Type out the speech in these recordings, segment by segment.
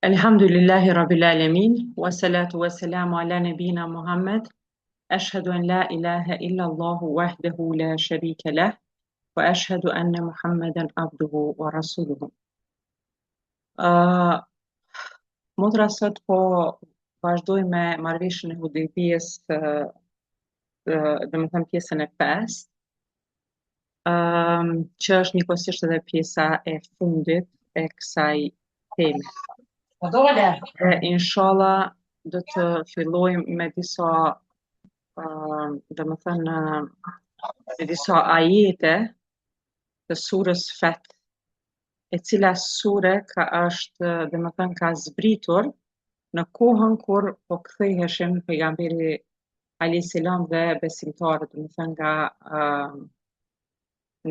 Elhamdulillahi Rabbil Alamin, wa salatu wa salamu ala nabina Muhammad, ashhadu an la ilaha illa Allahu wahdahu la sharika lah, wa ashhadu anna Muhammadan abduhu wa rasuluhu. Uh, Motra sot po vazhdoj me marrëveshjen e Hudejbiyes, domethënë pjesën e 5, që është njëkohësisht edhe pjesa e fundit e kësaj teme. E inshallah do të fillojmë me disa domethënë me disa ajete të surës Fat, e cila sure domethënë ka zbritur në kohën kur po ktheheshin pejgamberi alayhis salam dhe besimtarët, domethënë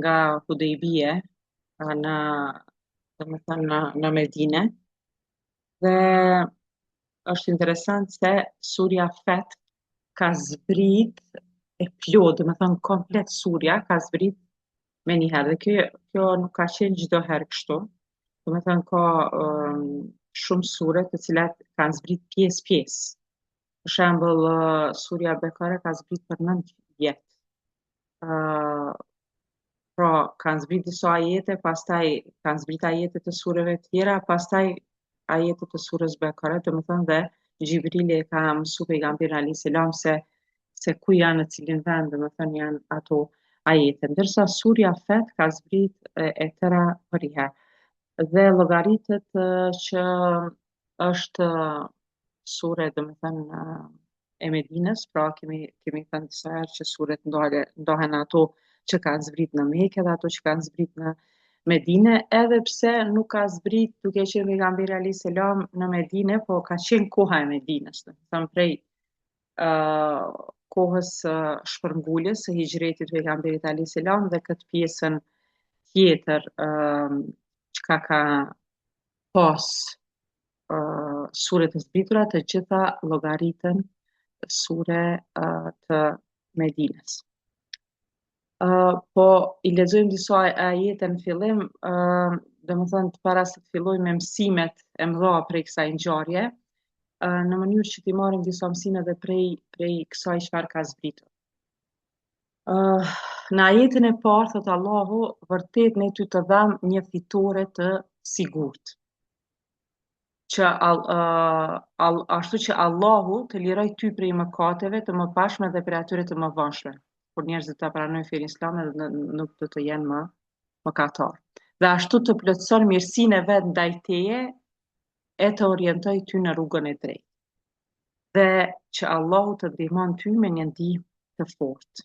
nga Hudejbije në domethënë në Medinë. Dhe është interesant se surja Fat ka zbrit e plot, domethënë komplet surja ka zbrit me një herë. Dhe kjo nuk ka qenë çdo herë kështu. Domethënë ka shumë sure të cilat kanë zbrit pjesë. Për shembull, surja Bekare ka zbrit për 9 vjet. Pra, kanë zbrit disa ajete, pastaj kanë zbrit ajete të sureve tjera, pastaj ajete të surës Bekare, domethënë dhe Xhibrili e ka mësu pejgamberin alayhis salam se ku janë, në cilin vend, domethënë janë ato ajete. Ndërsa surja Fat ka zbrit e tëra për i herë. Dhe llogaritet që është sure domethënë e Medinës, pra kemi thënë disa herë që suret ndahen ato që kanë zbrit në Mekë dhe ato që kanë zbrit në Medinë, edhe pse nuk ka zbrit duke qenë pejgamberi alayhis salam në Medinë, po ka qenë koha e Medinës, domethënë prej kohës shpërnguljes së hijretit pejgamberit alayhis salam dhe këtë pjesën tjetër çka ka pas sure të zbritura, të gjitha llogaritën sure të Medinës. Po i lexojmë disa ajete në fillim, domethënë para se të fillojmë me mësimet e mëdha prej kësaj ngjarje, në mënyrë që t'i marrim disa mësime edhe prej kësaj çfarë ka zbritur. Në ajetin e parë thot Allahu, vërtet ne ty të dham një fitore të sigurt. Që ashtu që Allahu të liroj ty prej mëkateve të mëpashme dhe prej atyre të mëvonshme, kur njerëzit ta pranojnë fenë islame dhe nuk do të jenë më mëkatar. Dhe ashtu të plotëson mirësinë e vet ndaj teje e të orientoj ty në rrugën e drejtë. Dhe që Allahu të ndihmon ty me një ndihmë të fortë.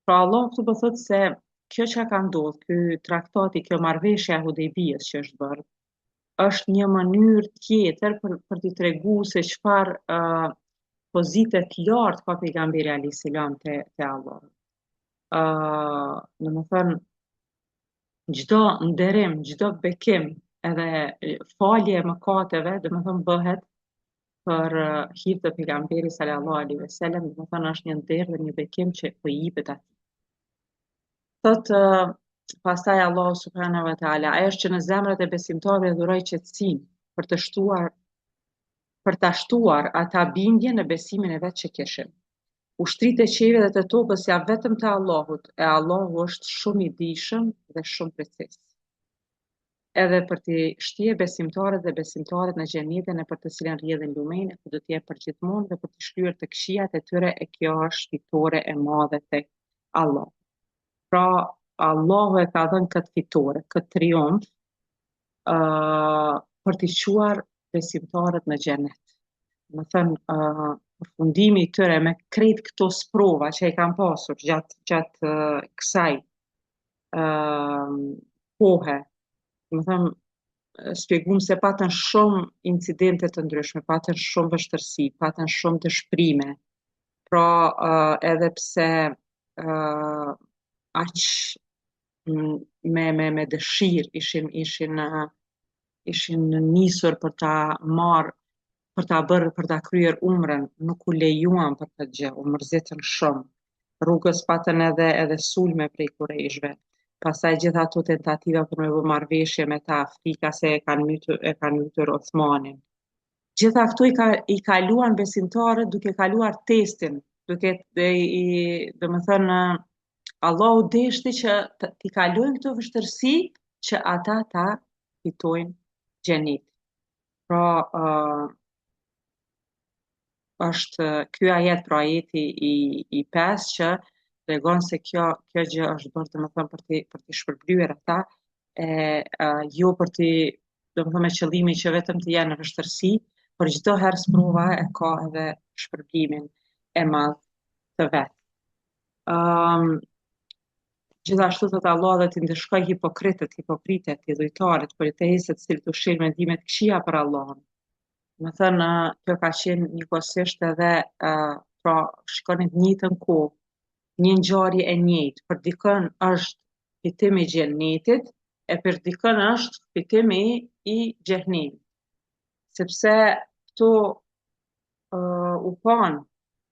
Pra Allahu këtu po thotë se kjo që ka ndodhur, ky traktati, kjo marrëveshje e Hudejbiyes që është bërë, është një mënyrë tjetër për t'i treguar se çfarë pozite të lartë ka pejgamberi alayhis salam te Allahu. Domethënë çdo nderim, çdo bekim, edhe falje e mëkateve, domethënë bëhet për hir të pejgamberit sallallahu alaihi wasallam, domethënë është një nder dhe një bekim që po i jepet atij. Thotë pastaj Allahu subhanahu wa taala, ai është që në zemrat e besimtarëve dhuroi qetësinë për ta shtuar ata bindje në besimin e vet që kishin. Ushtritë e qiellit dhe të tokës janë vetëm të Allahut, e Allahu është shumë i dijshëm dhe shumë precis. Edhe për t'i shtje besimtarët dhe besimtarët në xhenetin e për të cilën rrjedhin lumen, do të jetë përgjithmonë dhe për të shlyer të këqijat e tyre, e kjo është fitore e madhe tek Allah. Pra Allahu e ka dhënë këtë fitore, këtë triumf, për t'i çuar besimtarët në xhenet. Më thënë, përfundimi i tyre me krejt këto sprova që i kanë pasur gjatë kësaj kohe, më thënë, shpjegum se patën shumë incidente të ndryshme, patën shumë vështërsi, patën shumë dëshpërime. Pra edhe pse aq me dëshirë ishin nisur për ta marrë, për ta kryer umrën, nuk u lejuan për këtë gjë, u mërzitën shumë. Rrugës patën edhe sulme prej kurejshve. pastaj gjitha ato tentativa për me bë marrëveshje me ta Afrika se e kanë mytur Osmanin. Gjitha këto i kaluan besimtarët duke kaluar testin, duke do të thënë Allahu deshti që t'i kalojnë këto vështirësi që ata ta fitojnë xhenet. Pra, është ky ajet, pra ajeti i 5 që tregon se kjo gjë është bërë domethënë për t'i shpërblyer ata, jo për t'i domethënë me qëllimin që vetëm të jenë në vështirësi, por çdo herë sprova e ka edhe shpërblimin e madh të vet. Ëm Gjithashtu thot Allah dhe t'i ndëshkoj hipokritët, i dhujtarit, politeistët, të cilët ushqejnë mendime të këqija për Allahun. Më thënë, kjo ka qenë njëkohësisht edhe, pra, shikoni të njëjtën kohë, një ngjarje e njëjtë, për dikën është fitimi i xhennetit, e për dikën është fitimi i xhehenemit. Sepse këto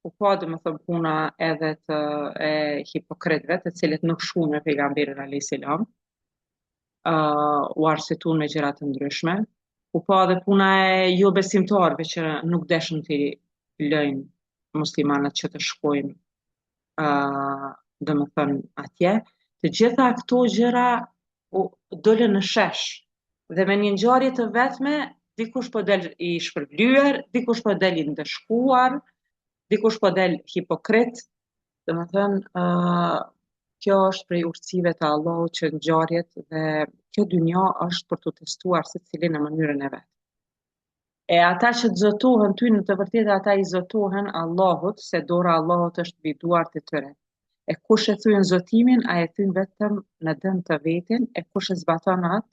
u pa domethënë puna edhe e hipokritëve, të cilët nuk shkuan me pejgamberin alayhis salam, u arsyetun me gjëra të ndryshme. U pa edhe puna e jo besimtarëve që nuk deshën t'i lëjnë muslimanët që të shkojnë domethënë atje. Të gjitha këto gjëra dolën në shesh dhe me një ngjarje të vetme dikush po del i shpërblyer, dikush po del i ndëshkuar, dikush po del hipokrit, domethënë kjo është prej urtësive të Allahut që ngjarjet dhe kjo dynja është për t'u testuar secilin në mënyrën e vet. E ata që të zotohen ty në të vërtetë ata i zotohen Allahut, se dora e Allahut është mbi duart e tyre. E kush e thyen zotimin, ai e thyn vetëm në dëm të vetin, e kush e zbaton atë,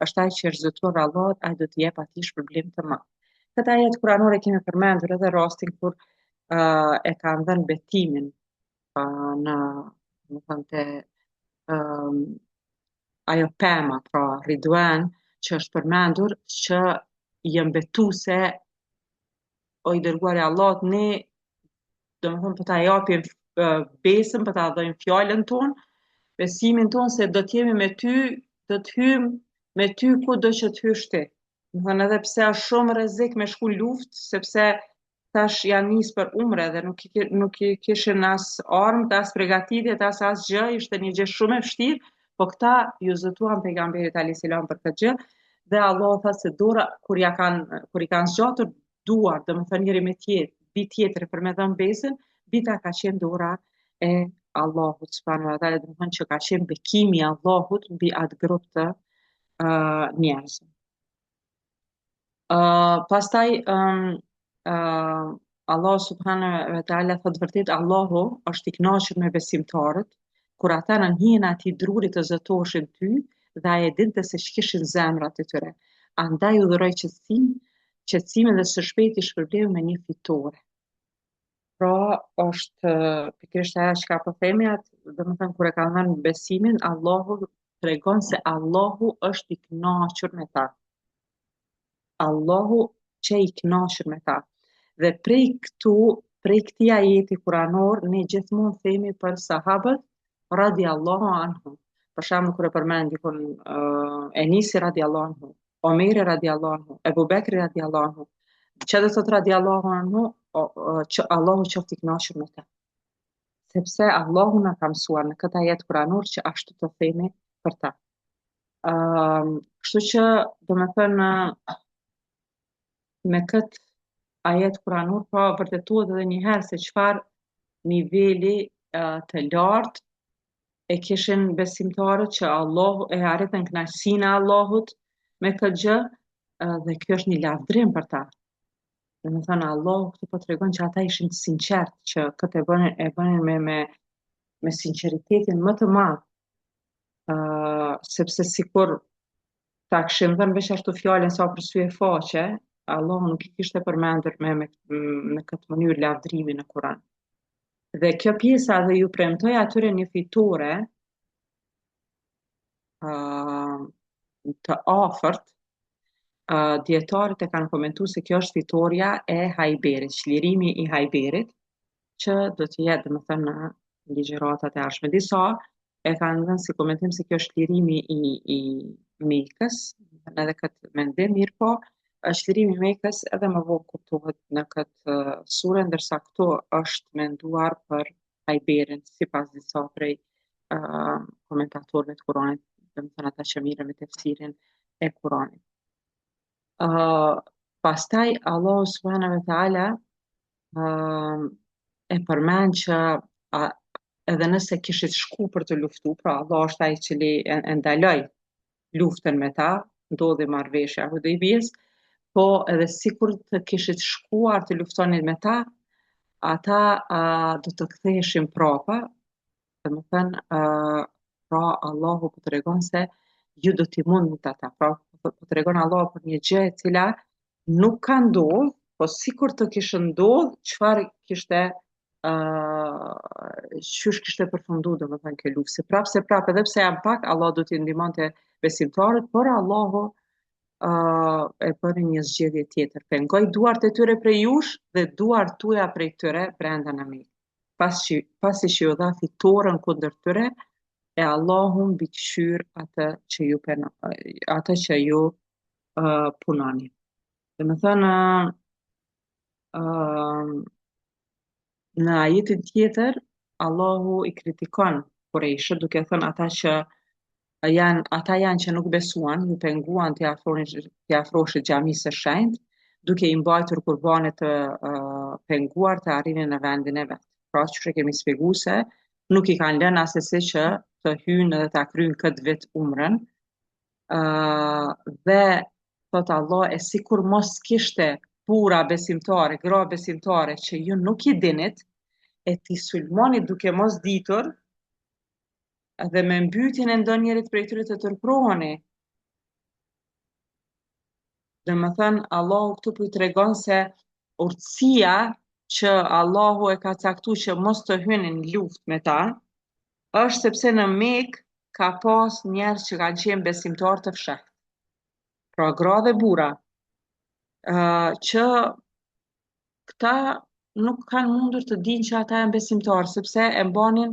është ai që është zotuar Allahut, ai do t'i jep atij shpërblim të madh. Këtë ajet kuranore kemi përmendur edhe rastin kur e kanë dhënë betimin në, domethënë te ajo pema, pra Ridwan, që është përmendur që jam betu se o i dërguari i Allahut, ne domethënë po ta japim besën, po ta dhojmë fjalën tonë, besimin tonë se do t'jemi me ty, do t'hyjmë me ty kudo që t'hysh ti. Domethënë edhe pse është shumë rrezik me shku luftë, sepse tash janë nisë për umre dhe nuk i kishin as armë, as përgatitje, as asgjë, ishte një gjë shumë e vështirë, po këta ju zotuan pejgamberit alayhis salam për këtë gjë dhe Allah tha se dora kur i kanë zgjatur duar, domethënë njëri me tjetri për me dhënë besën, bita ka qenë dora e Allahut subhanahu wa taala, domethënë që ka qenë bekimi i Allahut mbi atë grup të njerëzve. Pastaj Allah subhanahu wa taala thot vërtet Allahu është i kënaqur me besimtarët kur ata në hijen e atij drurit të zotoheshin ty dhe ai e dinte se ç'kishin zemrat e tyre. Andaj u dhuroi qetësimin dhe së shpejti shpërbleu me një fitore. Pra është pikërisht ajo që po themi atë, domethënë kur e kanë dhënë besimin, Allahu tregon se Allahu është i kënaqur me ta. Allahu që i kënaqur me ta. Dhe prej këtij ajeti kuranor, ne gjithmonë themi për sahabët radiallahu anhu. Për shembull kur e përmend dikon Enisi radiallahu anhu, Omeri radiallahu anhu, Ebu Bekri radiallahu anhu. Që do thot radiallahu anhu, që Allahu qoftë i kënaqur me ta. Sepse Allahu na ka mësuar në këtë ajet kuranor që ashtu të themi për ta. Kështu që domethënë me këtë ajet kuranor pa vërtetuar edhe një herë se çfarë niveli të lartë e kishin besimtarët që Allahu e arritën kënaqësinë e Allahut me këtë gjë dhe kjo është një lavdrim për ta. Domethënë Allahu këtu po tregon që ata ishin të sinqertë që këtë e bënin me sinqeritetin më të madh. Sepse sikur ta kishin dhënë veç ashtu fjalën sa për sy e faqe, Allahu nuk i kishte përmendur në këtë mënyrë lavdrimin në Kur'an. Dhe kjo pjesa dhe ju premtoj atyre një fitore të afërt, dietarët e kanë komentuar se kjo është fitoria e Hajberit, çlirimi i Hajberit, që do të jetë domethënë në ligjëratat e ardhshme. Disa e kanë dhënë si komentim se kjo është lirimi i Mekës, edhe këtë mendim, mirë po, është lirimi i Mekës edhe më vonë kuptohet në këtë sure, ndërsa këtu është menduar për Hajberin, sipas disa prej komentatorëve të Kuranit, domethënë ata që mirën me tefsirin e Kuranit. Pastaj Allahu subhanahu wa taala e përmend që edhe nëse kishit shku për të luftu, pra Allah është ai i cili e ndaloi luftën me ta, ndodhi marrëveshja e Hudejbijës, po edhe sikur të kishit shkuar të luftonin me ta, ata do të ktheheshin prapa, domethënë pra Allahu po tregon se ju do t'i mundit ata, pra po tregon Allahu për një gjë e cila nuk ka ndodhur, po sikur të kishte ndodhur, çfarë kishte qysh kishte përfundu domethënë kjo luftë. Se prapë, edhe pse janë pak, Allah do t'i ndihmonte besimtarët, por Allahu e bëri një zgjedhje tjetër. Pengoi duart e tyre prej jush dhe duart tuaja prej tyre brenda në Mekë. Pasi që ju dha fitoren kundër tyre, e Allahu mbikëqyr atë që ju punoni. Domethënë në ajetin tjetër, Allahu i kritikon Qurayshët duke thënë ata janë që nuk besuan, ju penguan t'i afroshit xhamisë së shenjtë, duke i mbajtur qurbanet të penguar të arrinin në vendin e vet. Pra, që kemi shpjeguar se nuk i kanë lënë asesi që të hyjnë dhe ta kryjnë këtë vit umrën. Dhe thot Allah, e sikur mos kishte bura besimtare, gra besimtare që ju nuk i dinit, e t'i sulmoni duke mos ditur, dhe me mbytjen e ndonjërit prej tyre të tërproheni. Domethënë Allahu këtu po i tregon se urtësia që Allahu e ka caktuar që mos të hynin në luftë me ta, është sepse në Mekë ka pas njerëz që kanë qenë besimtar të fshehtë. Pra gra dhe bura, që këta nuk kanë mundur të dinë që ata janë besimtarë, sepse e mbanin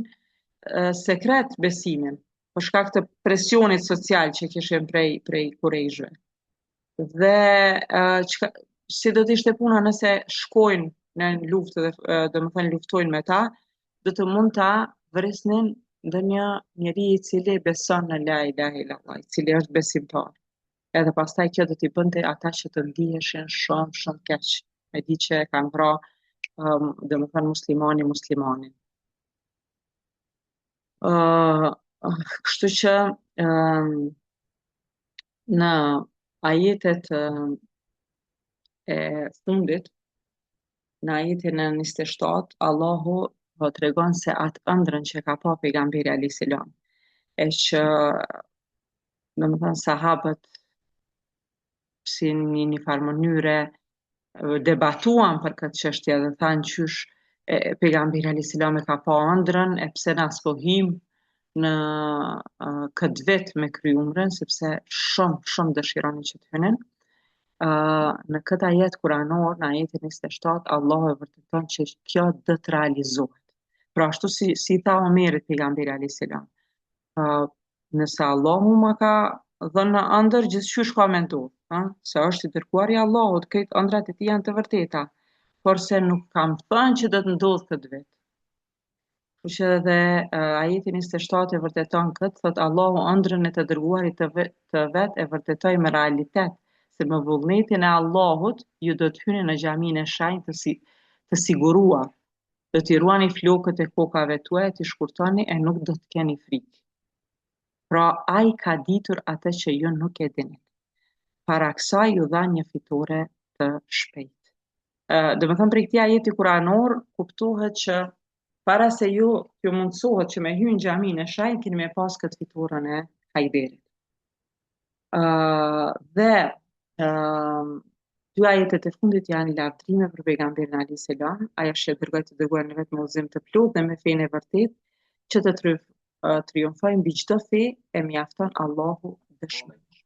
sekret besimin, për shkak të presionit social që kishin prej kurejshëve. Dhe si do të ishte puna nëse shkojnë në luftë dhe domethënë luftojnë me ta, do të mund ta vrisnin ndonjë njeri i cili beson në la ilaha illallah, i cili është besimtar. Edhe pastaj kjo do t'i bënte ata që të ndiheshin shumë shumë keq, me di që e kanë vrarë domethënë muslimanin. Kështu që në ajetet e fundit, në ajetin e 27, Allahu po tregon se atë ëndrrën që ka pa pejgamberi alayhis salam, e që domethënë sahabët si një farë mënyre debatuan për këtë çështje dhe thanë qysh pejgamberi alayhis salam e ka pa ëndrrën, e pse na s'po hym në këtë vit me kry umrën, sepse shumë dëshironin që të hynin. Në këtë ajet kuranor, në ajetin 27, Allahu e vërteton që kjo do të realizohet. Pra ashtu si tha Omerit pejgamberi alayhis salam, nëse Allahu ma ka dhënë ëndër, gjithçysh ka me ndodhur, se është i dërguari i Allahut, këtë ëndrat e tij janë të vërteta, por se nuk kam thënë që do të ndodhë këtë vit. Kështu që edhe ajeti 27 e vërteton këtë, thot Allahu ëndrrën e të dërguarit të vet e vërtetoi me realitet, se me vullnetin e Allahut ju do të hyni në xhaminë e shenjtë të siguruar, do t'i ruani flokët e kokave tuaja, t'i shkurtoni e nuk do të keni frikë. Pra ai ka ditur atë që ju nuk e dini. Para kësaj ju dha një fitore të shpejtë. Domethënë prej këtij ajeti kuranor kuptohet që para se ju mundsohet që me hyrë në xhaminë e shenjtë, keni me pas këtë fitoren e Hajberit. Dhe dy ajetet e fundit janë lavdrime për pejgamberin alayhis salam, ai është dërguar të dërguar në vetë me udhëzim të plotë dhe me fenë e vërtetë, që të triumfojnë mbi çdo fe e mjafton Allahu dëshmërisht.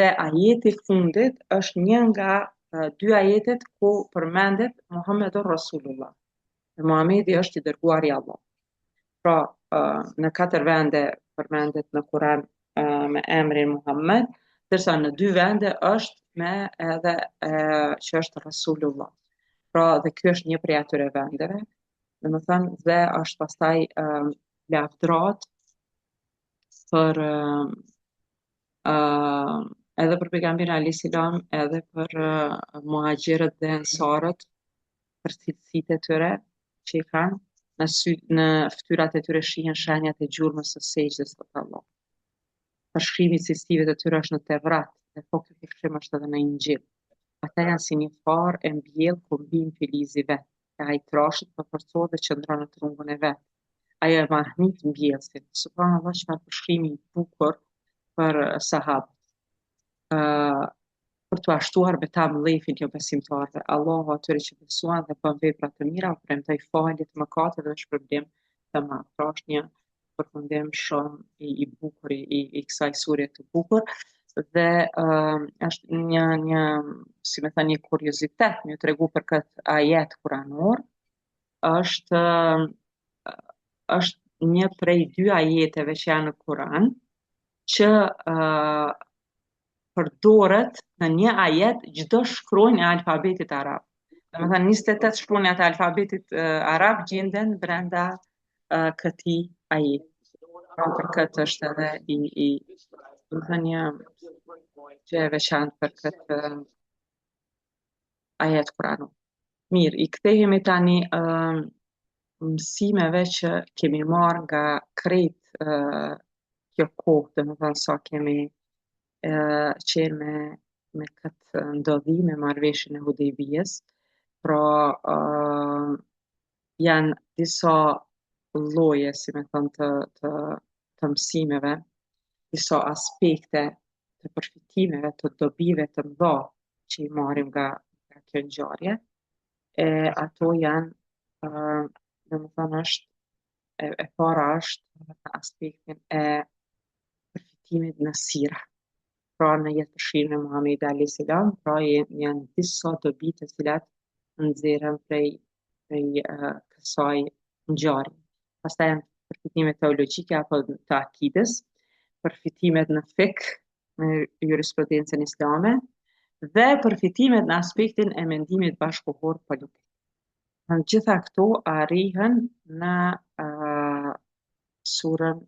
Dhe ajeti i fundit është një nga dy ajetet ku përmendet Muhammedur Rasulullah. Muhamedi është i dërguari i Allahut. Pra, në 4 vende përmendet në Kur'an me emrin Muhammed, ndërsa në 2 vende është me edhe që është Rasulullah. Pra, dhe ky është një prej atyre vendeve, domethënë dhe është pastaj lavdrat për edhe për pejgamberin alayhis salam, edhe për muhaxhirët dhe ensarët, për cilësitë e tyre që i kanë në fytyrat e tyre shihen shenjat e gjurmës së sejdës së Allahut. Përshkrimi i cilësive të tyre është në Tevrat, dhe po ky përshkrim është edhe në Injil. Ata janë si një farë e mbjellë ku mbin filizi vet, e ai trashët përforcohet dhe qëndron në trungun e vet. Ajo e mahnit mbjellësin. Subhanallahu, çfarë përshkrimi i bukur për sahabët. Për t'u ashtuar betam llojin jo besimtarëve. Allahu atyre që besuan dhe bën vepra të mira, u premtoi falje të mëkateve dhe shpërblim të madh. Pra është një përfundim shumë i bukur i kësaj sure të bukur dhe është një si më thënë një kuriozitet më tregu për këtë ajet kuranor është një prej 2 ajeteve që janë në Kur'an që përdoret në një ajet çdo shkronjë e alfabetit arab. Domethënë 28 shkronjat e alfabetit arab gjenden brenda këtij ajeti. Pra për këtë është edhe domethënë një gjë e veçantë për këtë ajet kuranor. Mirë, i kthehemi tani mësimeve që kemi marrë nga krejt kjo kohë, domethënë sa kemi qenë me këtë ndodhi me marrëveshjen e Hudejbijës. Pra janë disa lloje, si me thënë, të mësimeve, disa aspekte të përfitimeve, të dobive të mëdha që i marrim nga kjo ngjarje. Ato janë, domethënë është e para është në aspektin e përfitimit në sira. Pra në jetëpërshirin e Muhamedit alayhis salam, pra janë disa dobi të cilat nxjerren prej kësaj ngjarje. Pastaj janë përfitimet teologjike apo të akides, përfitimet në fik, në jurisprudencën islame, dhe përfitimet në aspektin e mendimit bashkëkohor politik. Në gjitha këto arrihen në surën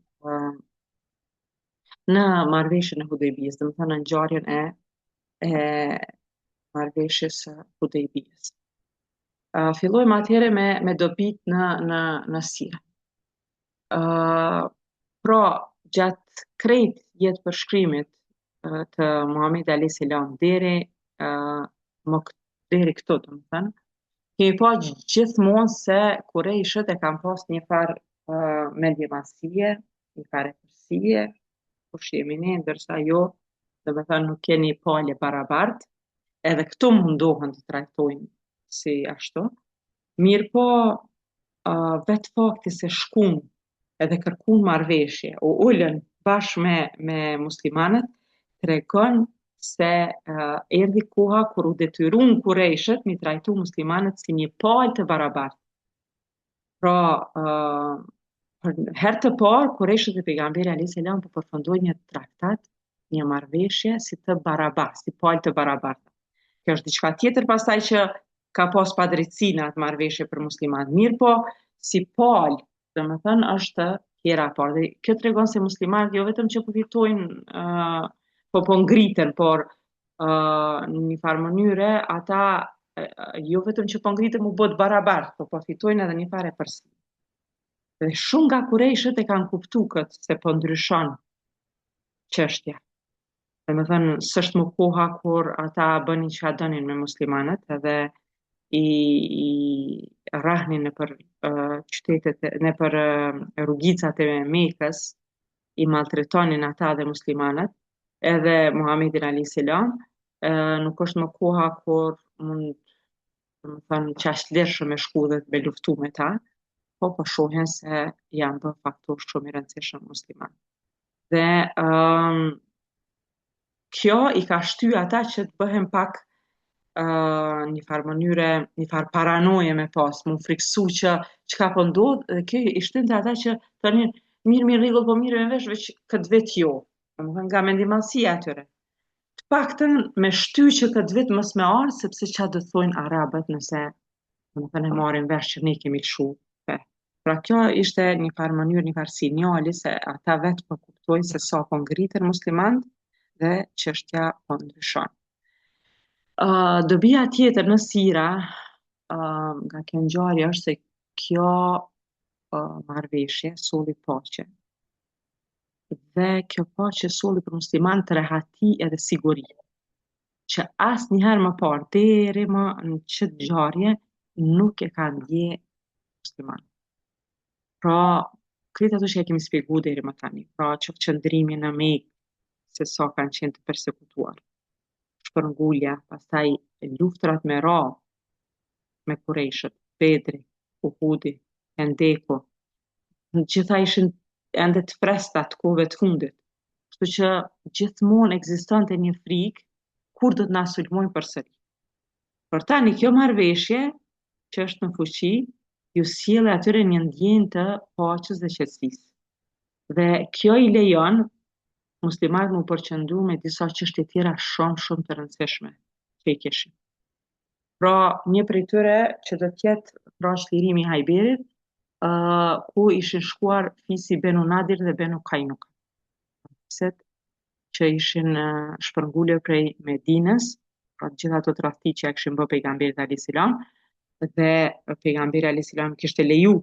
në marrëveshjen e Hudejbijës, domethënë në ngjarjen e marrëveshjes së Hudejbijës. Fillojmë atëherë me dobit në sirë. Pra, gjatë krejt jetë përshkrimit të Muhamedit alayhis salam deri këtu, domethënë, kemi pa gjithmonë se kurejshët e kanë pas një farë mendjemasie, një farë epërsie, kush jemi ne, ndërsa jo, domethënë nuk keni palë barabartë, edhe këtu mundohen të trajtojnë si ashtu. Mirë po, vetë fakti se shkun edhe kërkun marrëveshje, u ulën bashkë me muslimanët, tregon se erdhi koha kur u detyrun kurejshët mi trajtu muslimanët si një palë të barabartë. Pra, për herë të parë, kurejshët dhe pejgamberi alayhis salam po përfundojnë një traktat, një marrëveshje si të barabartë, si palë të barabarta. Kjo është diçka tjetër pastaj që ka pas padrejtësi në atë marrëveshje për muslimanët. Mirë po, si palë, domethënë është hera e parë. Dhe kjo tregon se muslimanët jo vetëm që po fitojnë, po ngriten, por në një farë mënyre ata jo vetëm që po ngriten mu bë të barabartë, po fitojnë edhe një farë epërsie. Dhe shumë nga kurejshët e kanë kuptu këtë se po ndryshon çështja. Domethënë s'është më koha kur ata bënin çka donin me muslimanët, edhe i rrahnin nëpër qytetet, nëpër rrugicat e Mekës, i maltretonin ata dhe muslimanët, edhe Muhamedit alayhis salam, nuk është më koha kur mund, domethënë, qashtë me shku dhe me luftu me ta, po shohin se janë bërë faktor shumë i rëndësishëm musliman. Dhe kjo i ka shty ata që të bëhen pak një farë mënyre, një farë paranoje me pas, mu friksu që çka po ndodh, dhe kjo i shtynte ata që tani mirë rregull, po mirë me vesh, veç këtë vit jo. Domethënë nga mendimallësia e tyre. Të paktën me shty që këtë vit mos me ardh, sepse çfarë do thojnë arabët nëse domethënë e marrin vesh që ne kemi lshu. Pe. Pra kjo ishte një farë mënyrë, një farë sinjali se ata vetë po kuptojnë se sa po ngriten muslimanët dhe çështja po ndryshon. Dobia tjetër në sira nga kjo ngjarje është se kjo marrëveshje solli paqe. Dhe kjo paqe solli për musliman të rehati edhe siguri. Që asnjëherë më parë deri më në çdo ngjarje nuk e ka ndje musliman. Pra, këtë ato që e kemi shpjeguar deri më tani. Pra, që qëndrimi në Mekë, se sa kanë qenë të persekutuar. Shpërngulja, pastaj luftrat me radhë me Kurejshët, Bedri, Uhudi, Hendeku, në gjitha ishin ende të freskëta të kohëve të fundit. Kështu që gjithmonë ekzistonte një frikë kur do të na sulmojnë përsëri. Por tani kjo marrëveshje që është në fuqi, ju sjellë atyre një ndjenjë të paqes dhe qetësisë. Dhe kjo i lejon muslimanët mu përqendru me disa çështje tjera shumë të rëndësishme që i kishin. Pra, një prej tyre që do të jetë pra çlirimi i Hajberit, ku ishin shkuar fisi Benu Nadir dhe Benu Kajnuk. Fiset që ishin shpërngulur prej Medinës, pra të gjitha ato tradhti që ja kishin bërë pejgamberit alayhis salam, dhe pejgamberi alayhis salam kishte leju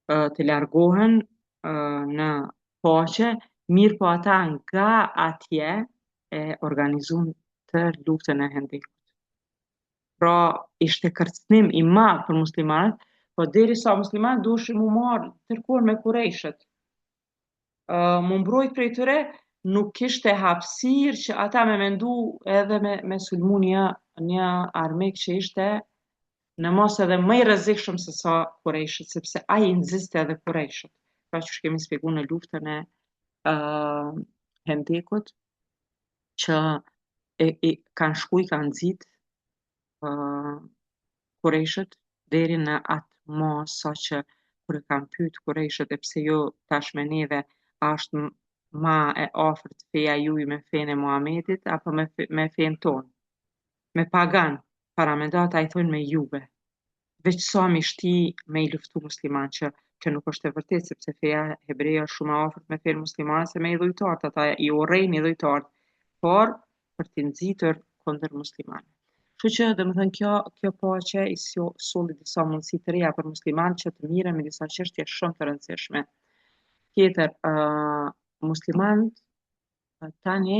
të largohen në paqe, mirë po ata nga atje e organizuan tër luftën e Hendekut. Pra, ishte kërcënim i madh për muslimanët, po derisa muslimanët dushin mu marrë tërkohën me Kurejshët. Mu mbrojt prej tyre, nuk kishte hapësirë që ata me mendu edhe me sulmu një armik që ishte në mos edhe më i rrezikshëm se sa Kurejshët, sepse ai i nxiste edhe Kurejshët. Pra që kemi shpjeguar në luftën e Hendekut, që kanë shku i kanë nxit Kurejshët deri në atë mos sa që kur e kanë pyet Kurejshët e pse jo tash me neve a është ma e afërt feja juaj me fenë e Muhamedit apo me fenë tonë. Me pagan, para me data i thonë me juve. Veç sa mi shti me i luftu musliman që nuk është e vërtet, sepse feja hebreja është shumë e afërt me fenë muslimane se me i dhujtarët, ata i urrejnë i dhujtarët, por për t'i nxitur kundër muslimanëve. Kështu që domethënë kjo paqe i solli disa mundësi të reja për muslimanë që të mirën me disa çështje shumë të rëndësishme. Tjetër, muslimanët tani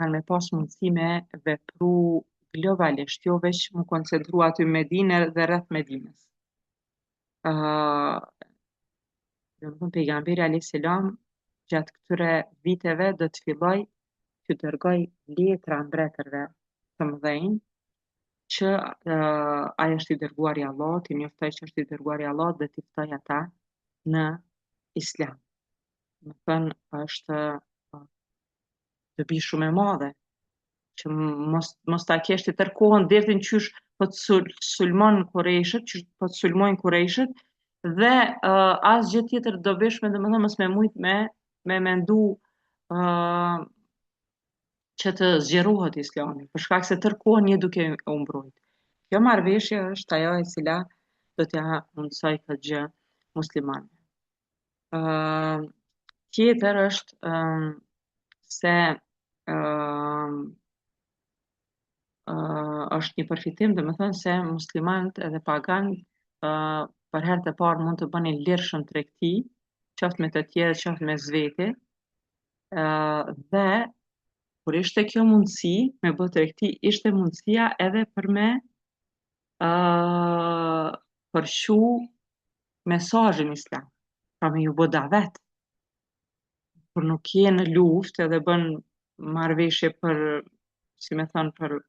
kanë me pas mundësi me vepru globalisht, jo veç mu koncentru aty në Medinë dhe rreth Medinës. Domethënë pejgamberi alayhis salam gjatë këtyre viteve do të filloj të dërgoj letra mbretërve të mëdhenj që ai është i dërguari i Allahut, i njoftoi që është i dërguari i Allahut dhe t'i ftoj ata në Islam. Domethënë është dobi shumë e madhe që mos ta kesh të tërkohën deri në qysh po të sulmon Kurejshët, që po të sulmojnë Kurejshët dhe asgjë tjetër dobishme, domethënë mos me mujt me mendu që të zgjerohet Islami, për shkak se tërkohën një duke u mbrojt. Kjo marrëveshje është ajo e cila do t'ja mundsoj këtë gjë muslimanëve. Tjetër është se është një përfitim, domethënë se muslimanët edhe paganët për herë të parë mund të bënin lirshëm tregti, qoftë me të tjerë, qoftë me zveti, dhe kur ishte kjo mundësi me bë tregti, ishte mundësia edhe për me përshu mesazhin islam, pra me ju bë davet. Kur nuk je në luftë edhe bën marrëveshje për, si me thënë, për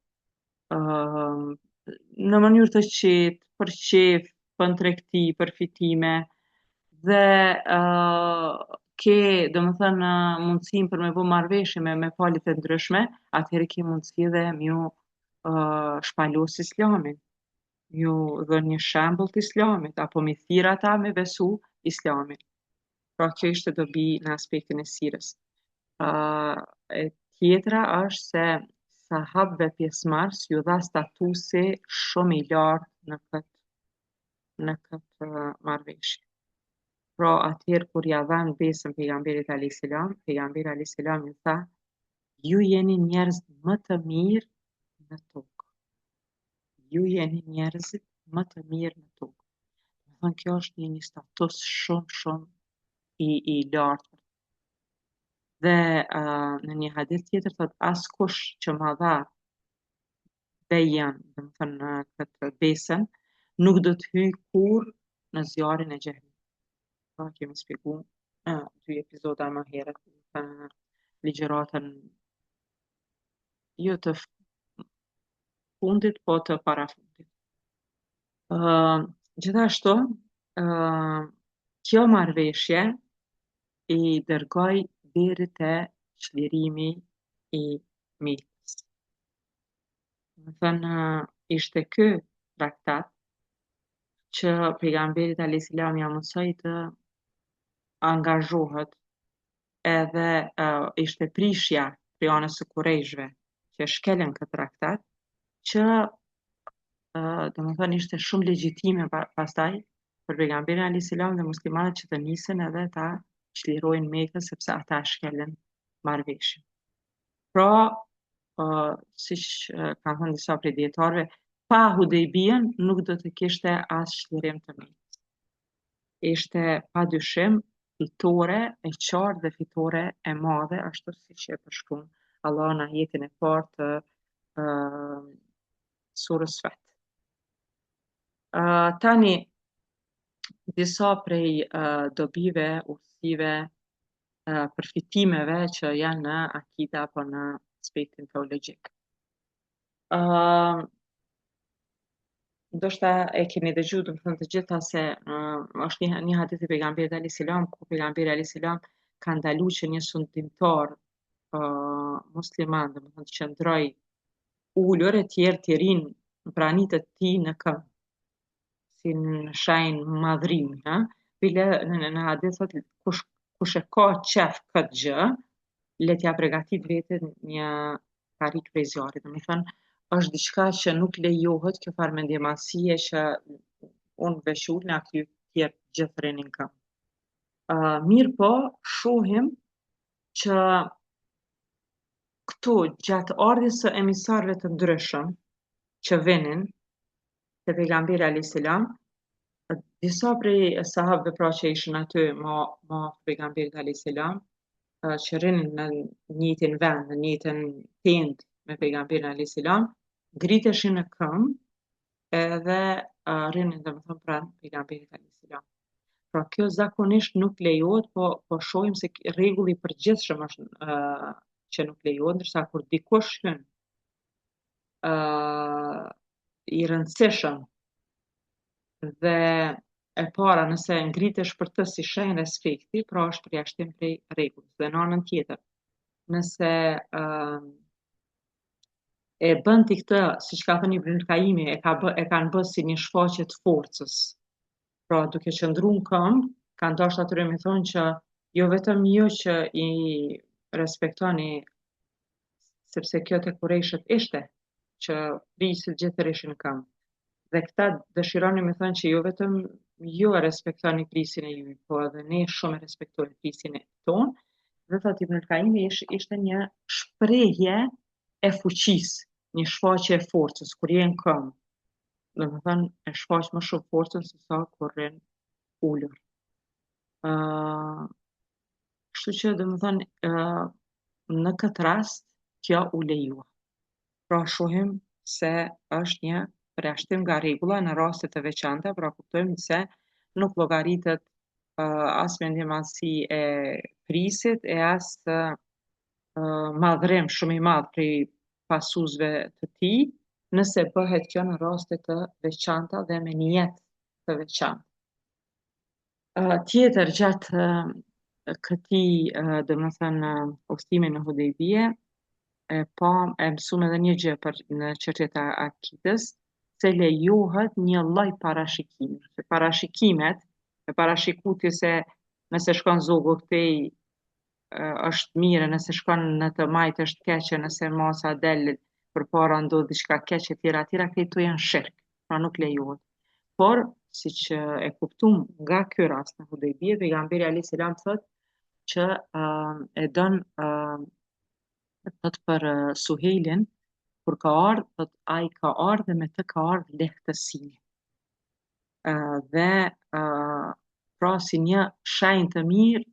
në mënyrë të qetë, për qef, për tregti, për fitime, dhe ke domethënë mundësinë për me bë marrëveshje me palët e ndryshme, atëherë ke mundësi dhe shpalos Islamin, ju dhënë një shembull të Islamit, apo mi thirr ata me besu Islamin. Pra kjo ishte dobi në aspektin e sirës. E tjetra është se sahabëve pjesëmarrës ju dha statusi shumë i lartë në këtë marrëveshje. Pra atëherë kur ja dhanë besën pejgamberit alayhis salam, pejgamberi alayhis salam ju tha, ju jeni njerëz më të mirë në tokë. Ju jeni njerëzit më të mirë në tokë. Do të thonë kjo është një status shumë shumë i lartë. Dhe në një hadith tjetër thot askush që ma dha bejan, do të thënë këtë besën, nuk do të hyj kurrë në zjarrin e xhenemit. Pra kemi shpjeguar në 2 epizoda më herët, do të thënë ligjëratën jo të fundit, po të parafundit. Gjithashtu, kjo marrëveshje i dërgoi deri te çlirimi i Mekës. Do të thënë ishte ky traktat që pejgamberit alayhis salam ja mësoi të angazhohet edhe ishte prishja prej anës së Kurejshve që shkelën këtë traktat që domethënë ishte shumë legjitime pastaj për pejgamberin alayhis salam dhe muslimanët që të nisen edhe ta çlirojnë Mekën sepse ata shkelën marrëveshjen. Pra, siç kanë thënë disa prej dietarëve, pa Hudejbijen nuk do të kishte as çlirim të Mekës. Ishte padyshim fitore e qartë dhe fitore e madhe, ashtu siç e përshkruan Allah në ajetin e parë të surës Fat. Tani disa prej dobive, udhësive, përfitimeve që janë në akida apo në aspektin teologjik. Ndoshta e keni dëgjuar domethënë të gjitha se është një hadith i pejgamberit alayhis salam ku pejgamberi alayhis salam ka ndaluar që një sundimtar musliman domethënë të qëndroj ulur e tjerë të rinë pranitë të tij në këmbë si në shenjë madhrimi, ha? Bile në hadith thotë kush e ka qef këtë gjë, le t'ja përgatit veten një karik prej zjarrit. Domethënë është diçka që nuk lejohet kjo farë mendjemallësie që unë veçull në aty tjerë gjithë rinin këmbë. Mirë po, shohim që këtu gjatë ardhjes së emisarëve të ndryshëm që vinin te pejgamberi alayhis salam, disa prej sahabëve pra që ishin aty ma pejgamberit alayhis salam, që rinin në njëjtin vend, në njëjtin tend me pejgamberin alayhis salam, ngriteshin në këmbë edhe rinin domethënë pranë pejgamberit alayhis salam. Pra kjo zakonisht nuk lejohet, po shohim se rregulli i përgjithshëm është që nuk lejohet, ndërsa kur dikush hyn i rëndësishëm dhe e para nëse ngritesh për të si shenjë respekti, pra është përjashtim prej rregullës. Dhe në anën tjetër, nëse e bën ti këtë, siç ka thënë Ibn Kaimi, e kanë bërë si një shfaqje të forcës. Pra duke qëndruar në këmbë, kanë dashur atyre me thonë që jo vetëm ju që i respektoni sepse kjo te Kurejshët ishte që prishët gjithë ishin në këmbë. Dhe këta dëshironin me thonë që jo vetëm ju e respektoni prisin e juaj, po edhe ne shumë e respektojmë prisin e tonë. Dhe thotë Ibn Kaimi ishte një shprehje e fuqisë, një shfaqje e forcës kur je në këmbë. Domethënë e shfaq më shumë forcën se sa kur rrin ulur. Kështu që domethënë në këtë rast kjo u lejua. Pra shohim se është një përjashtim nga rregulla në raste të veçanta, pra kuptojmë se nuk llogaritet as mendjemallësi e prisit e as madhrim shumë i madh prej pasuesve të tij, nëse bëhet kjo në raste të veçanta dhe me nijet të veçantë. Tjetër gjatë këtij domethënë udhëtimi në Hudejbije, e mësuam edhe një gjë në çështjet e akidës, se lejohet një lloj parashikimi. Se parashikimet, e parashikuti se nëse shkon zogu këtej është mirë, nëse shkon në të majtë është keqe, nëse masa del përpara ndodh diçka keqe tjera, këto janë shirk, pra nuk lejohet. Por, siç e kuptum nga ky rast në Hudejbije, pejgamberi alayhis salam thotë që e don thot për Suhejlin, kur ka ardhur, thot ai ka ardhur dhe me të ka ardhur lehtësimi. Dhe pra si një shenjë të mirë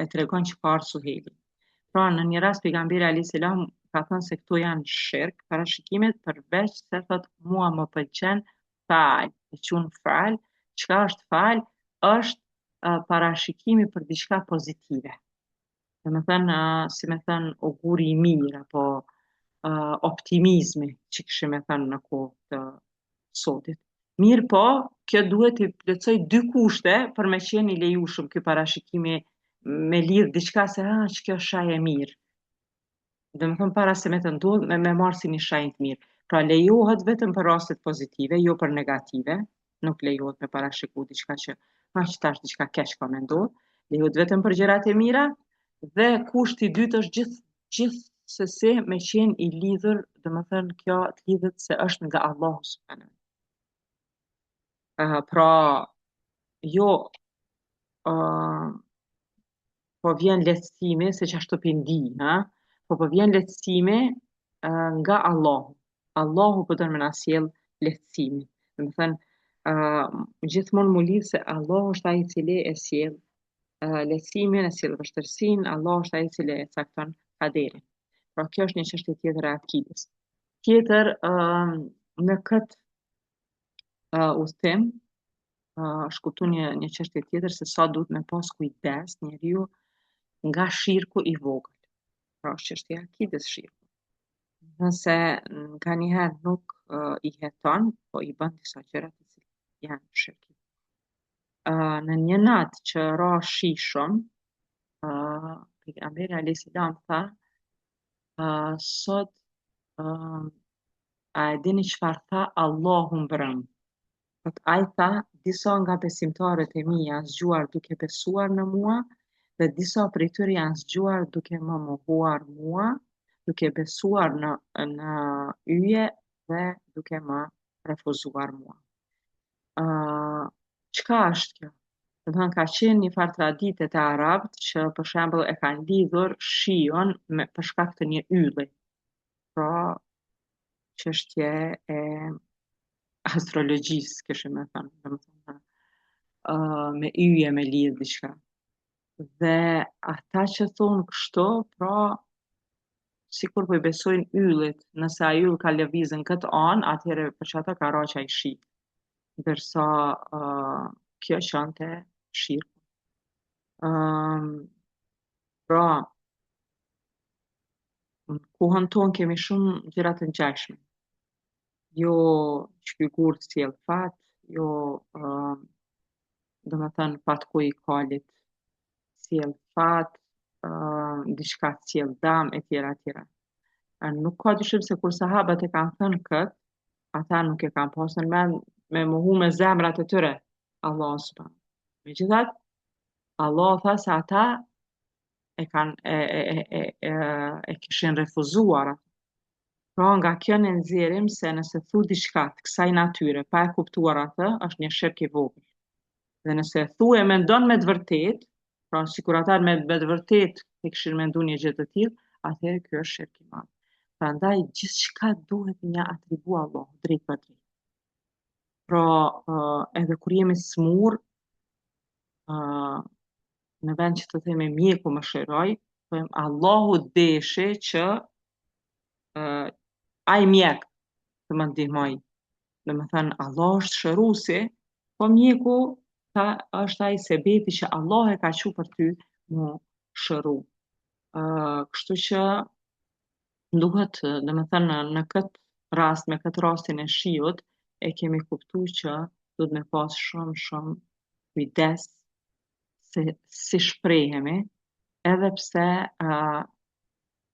e tregon që ka ardhur Suhejli. Pra në një rast pejgamberi alayhis salam ka thënë se këto janë shirk, parashikimet, përveç se thot mua më pëlqen fal, e quhen fal, çka është fal? Është parashikimi për diçka pozitive. Dhe me thënë, si me thënë, auguri i mirë, apo optimizmi, që këshim me thënë në kohë të sotit. Mirë po, kjo duhet të plotësoj dy kushte për me qenë i lejushëm ky parashikimi me lidh diçka se që kjo është shaj e mirë. Dhe me thënë para se me të ndodh, me marrë si një shenjë të mirë. Pra lejohet vetëm për rastet pozitive, jo për negative, nuk lejohet me parashiku diçka që tash diçka keq ka me ndodh, lejohet vetëm për gjërat e mira, dhe kushti i dytë është gjithsesi me qenë i lidhur, domethënë kjo të lidhet se është nga Allahu subhanahu. Pra jo po vjen lehtësimi se që ashtu pindi, po vjen lehtësimi nga Allahu. Allahu po don me na sjell lehtësimin. Domethënë gjithmonë mu lidh se Allahu është ai i cili e sjell lehtësimin, e sjell vështirësinë, Allahu është ai i cili e cakton kaderin. Pra kjo është një çështje tjetër e akidës. Tjetër, në këtë udhtim, është kuptu një çështje tjetër se sa duhet me pas kujdes njeriu nga shirku i vogël. Pra është çështja e akidës shirku. Nëse nganjëherë nuk i heton, po i bën disa gjëra të cilat janë shirki. Në një natë që ra shi shumë, pejgamberi alayhis salam tha, sot a e dini çfarë tha Allahu mbrëm? Ai tha, disa nga besimtarët e mi janë zgjuar duke besuar në mua, dhe disa prej tyre janë zgjuar duke më mohuar mua, duke besuar në yje dhe duke më refuzuar mua. Çka është kjo? Domethënë ka qenë një farë tradite të arabët që për shembull e kanë lidhur shiun për shkak të një ylli. Pra çështje e astrologjisë, kështu më thënë, domethënë me yje me lidh diçka. Dhe ata që thonë kështu, pra sikur po i besojnë yllit, nëse ai yll ka lëvizë në këtë anë, atëherë për çata ka ra çaj shi. Ndërsa kjo qante shirku. Pra në kohën tonë kemi shumë gjëra të ngjashme. Jo që ky gur sjell fat, jo domethënë fatku i kalit sjell fat, diçka sjell dëm etj. Nuk ka dyshim se kur sahabët e kanë thënë këtë, ata nuk e kanë pasur në mend me mohu me zemrat e tyre Allahu subhanahu. Megjithatë, Allah tha se ata e kanë e kishin refuzuar. Pra nga kjo ne nxjerrim se nëse thu diçka të kësaj natyre pa e kuptuar atë, është një shirk i vogël. Dhe nëse thu e mendon me të vërtetë, pra sikur ata me të vërtetë e kishin menduar një gjë të tillë, atëherë ky është shirk i madh. Prandaj gjithçka duhet m'ia atribu Allahu drejt për drejt. Pra edhe kur jemi smur, në vend që të themi mjeku më shëroj, thojmë Allahu deshi që ai mjek të më ndihmoj. Domethënë Allah është shëruesi, po mjeku është ai sebebi që Allah e ka qu për ty mu shëru. Kështu që duhet, domethënë në këtë rast, me këtë rastin e shiut, e kemi kuptu që duhet me pas shumë kujdes se si shprehemi, edhe pse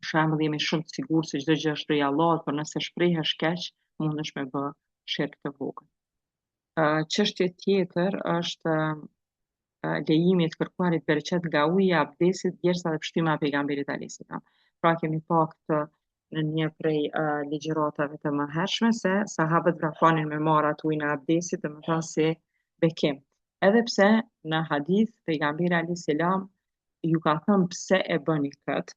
për shembull jemi shumë të sigurt se çdo gjë është prej Allahut, por nëse shprehesh keq, mundesh me bë shirk të vogël. Çështje tjetër është lejimi i të kërkuarit bereqet nga uji i abdesit derisa dhe pështyma e pejgamberit alayhis salam. Pra kemi pa këtë në një prej ligjëratave të mëhershme se sahabët vrapanin me marr atë ujin e abdesit, domethënë si bekim. Edhe pse në hadith pejgamberi alayhis salam ju ka thënë pse e bëni këtë,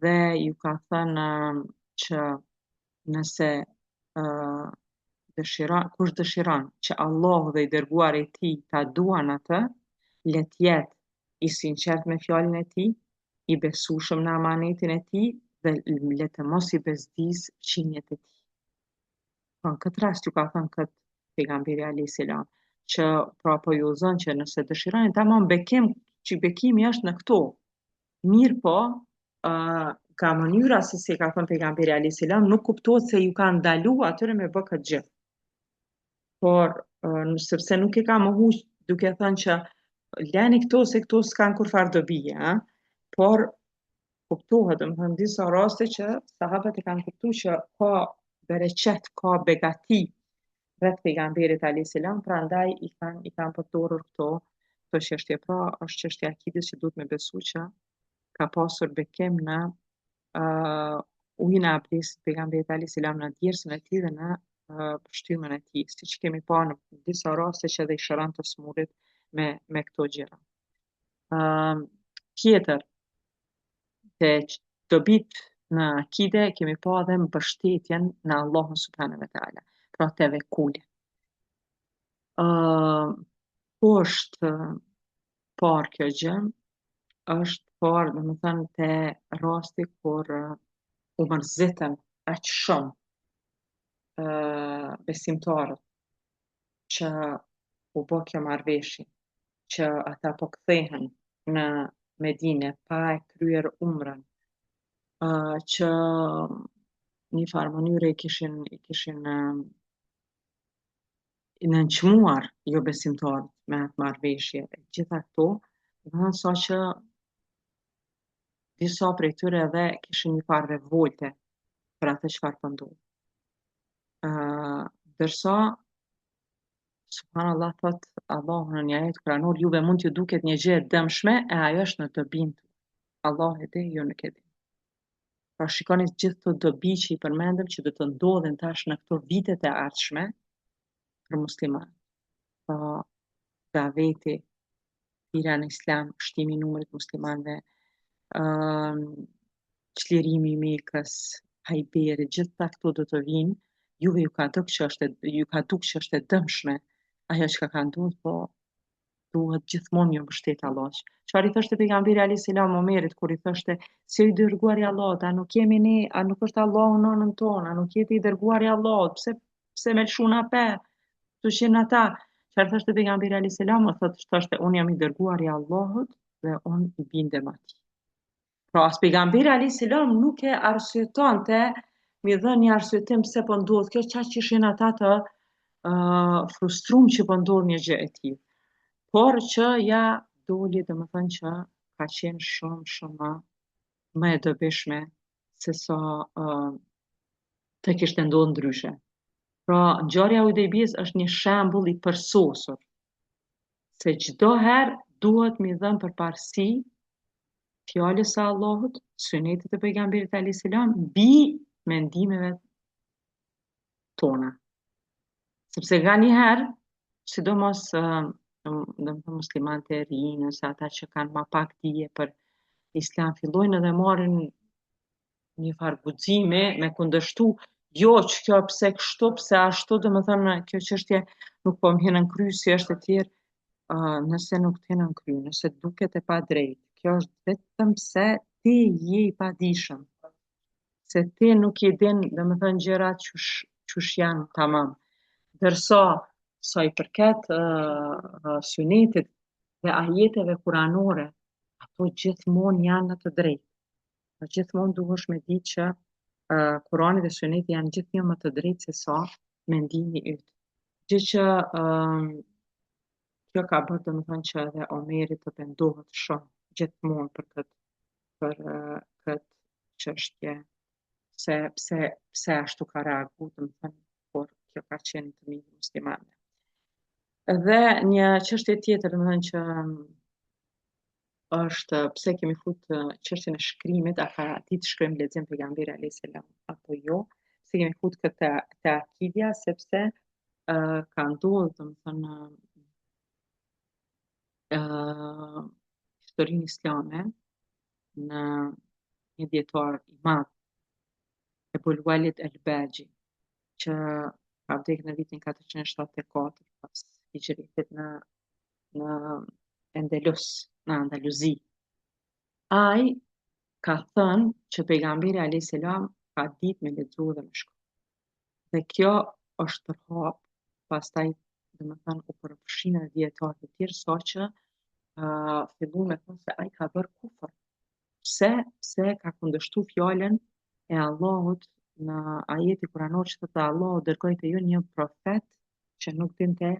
dhe ju ka thënë që nëse kush dëshiron që Allahu dhe i dërguari i tij ta duan atë, le të jetë i sinqert me fjalën e tij, i besueshëm në amanetin e tij dhe le të mos i bezdis fqinjet e tij. Po në këtë rast ju ka thënë këtë pejgamberi alayhis salam që pra po ju uzon që nëse dëshironi tamam bekim, që bekimi është në këto. Mirë po, ka mënyra se si ka thënë pejgamberi alayhis salam nuk kuptohet se ju ka ndalu atyre me bë këtë gjë. Por sepse nuk e ka mohu duke thënë që leni këto se këto s'kan kur farë dobije, por kuptohet, domethënë disa raste që sahabët e kanë kuptuar që ka bereqet, ka begati rreth pejgamberit alayhis salam, prandaj i kanë përdorur këto çështje. Pra është çështja e akidës që duhet me besu që ka pasur bekim në ujin e abdesit pejgamberit alayhis salam në djersën e tij dhe në pështymën e tij, siç kemi pa në disa raste që edhe i shëron të smurit me këto gjëra. Tjetër, te dobit në akide kemi pa edhe mbështetjen në Allahun subhanahu wa taala, pra tevekuli. Po është parë kjo gjë, është parë domethënë te rasti kur u mërzitën aq shumë besimtarët që u bë kjo marrëveshje, që ata po kthehen në Medinë pa e kryer umrën, që një farë mënyre i kishin nënçmuar jo besimtarët me atë marrëveshje. Gjitha këto, domethënë saqë disa prej tyre edhe kishin një farë revolte për atë çfarë po ndodhi. Ndërsa subhanallahu thot Allahu në një ajet kuranor, juve mund t'ju duket një gjë e dëmshme e ajo është në dobin tuaj. Allah e di, ju nuk e dini. Pra shikoni gjithë këto dobi që i përmendëm që do të ndodhin tash në këto vitet e ardhshme për muslimanë. Pra daveti, hira në islam, shtimi i numrit muslimanëve, çlirimi i Mekës, Hajberi, gjitha këto do të vinë, juve ju ka duk që është e dëmshme ajo që ka ndodhur, po duhet gjithmonë ju mbështet Allah. Çfarë i thoshte pejgamberi alayhis salam Omerit kur i thoshte si i dërguari i Allahut, a nuk jemi ne, a nuk është Allahu nënën tonë, a nuk jeti i dërguari i Allahut, pse me lshuna pe, tu qenë ata. Çfarë thoshte pejgamberi alayhis salam, thoshte unë jam i dërguari i Allahut dhe unë i bindem atij. Pra as pejgamberi alayhis salam nuk e arsyetonte mi dhënë një arsyetim pse po ndodh kjo, çaq ishin ata të frustruar që po ndodh një gjë e tillë. Por që ja doli domethënë që ka qenë shumë më e dobishme se sa të kishte ndodhur ndryshe. Pra ngjarja e Hudejbijës është një shembull i përsosur se çdo herë duhet mi dhënë përparësi fjalës së Allahut, sunetit të pejgamberit alayhis salam, mbi mendimeve tona. Sepse nga një herë, sidomos domethënë muslimanët e rinj ose ata që kanë ma pak dije për islam, fillojnë edhe marrin një farë guxime me kundërshtu, jo që kjo pse kështu, pse ashtu, domethënë kjo çështje nuk po më hyn në kry si është e tjerë, nëse nuk të hyn në kry, nëse duket e padrejtë, kjo është vetëm se ti je i padijshëm, se ti nuk i din domethënë gjërat qysh janë tamam. Ndërsa sa i përket sunetit dhe ajeteve kuranore, ato gjithmonë janë në të drejtë. Gjithmonë duhesh me ditë që Kurani dhe Suneti janë gjithnjë më të drejtë se sa mendimi yt. Gjë që kjo ka bërë domethënë që edhe Omeri të pendohet shumë gjithmonë për këtë për këtë çështje, se pse ashtu ka reagu, domethënë, por kjo ka qenë të mirë muslimane. Dhe një çështje tjetër, domethënë që është pse kemi fut çështjen e shkrimit, a ka ditë shkrim lexim pejgamberi alayhis salam apo jo? Se kemi fut këtë te akidja sepse ka ndodhur domethënë historinë islame në një dietar i madh, Ebul Walid el-Baji, që ka vdekur në vitin 474 pas hijritit në Endelus, në Andaluzi. Ai ka thënë që pejgamberi alayhis salam ka ditë me lexu dhe me shkruaj. Dhe kjo është tërhap, pastaj domethënë u përfshin edhe dietarë të tjerë, saqë filluan me thonë se ai ka bërë kufër. Pse ka kundërshtu fjalën e Allahut në ajeti kuranor që thotë Allahu dërgoi te ju një profet që nuk dinte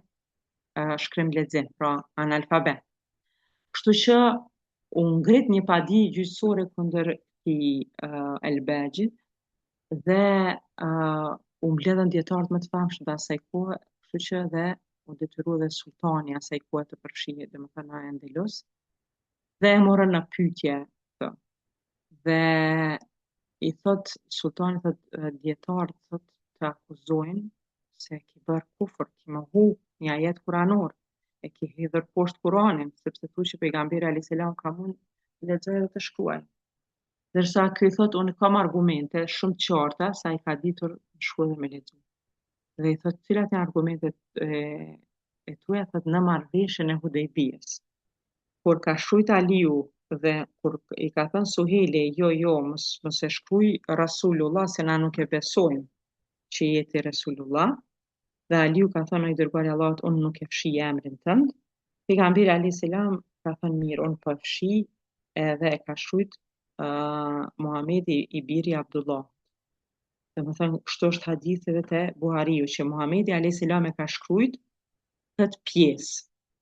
shkrim lexim, pra analfabet. Kështu që u ngrit një padi gjyqësore kundër këtij Elbagjit dhe u mbledhën dietarët më të famshëm të asaj kohe, kështu që dhe u detyrua dhe sultani asaj kohe të përfshihej domethënë në Endelus dhe e morën në pyetje këtë. Dhe i thot sultani, thot dietarët, thot të akuzojnë se ki bërë kufër, ki mohu një ajet kuranor, e ki hedhur poshtë Kuranin, sepse thuaj që pejgamberi alayhis salam ka mund të lexojë dhe të shkruaj. Ndërsa ky thot unë kam argumente shumë të qarta sa ai ka ditur me shkruaj dhe me lexu. Dhe i thot cilat janë argumentet e tuaja, thot në marrëveshjen e Hudejbijes. Kur ka shkrujt Aliu dhe kur i ka thënë Suheli, jo, mos e shkruaj Rasulullah se na nuk e besojmë që jeti Rasulullah, dhe Aliu ka thënë o i dërguari i Allahut, unë nuk e fshi emrin tënd. Pejgamberi alayhis salam ka thënë mirë, unë po e fshi, edhe e ka shkrujt Muhamedi i biri Abdullah. Domethënë kështu është hadithi edhe te Buhariu që Muhamedi alayhis salam e ka shkrujt këtë pjesë.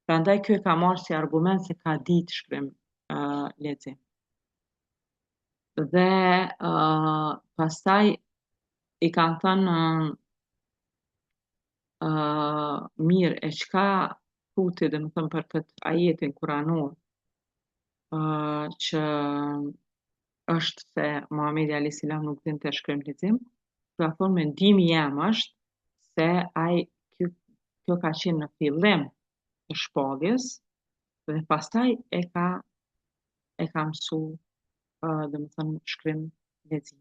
Prandaj ky e ka marrë si argument se ka ditë shkrim lexim. Dhe pastaj i kanë thënë mirë, e çka futi domethënë për këtë ajetin kuranor që është se Muhamedi alayhis salam nuk dinte shkrim lexim, ka thonë mendimi jam është se kjo ka qenë në fillim të shpalljes dhe pastaj e ka mësu domethënë shkrim lexim.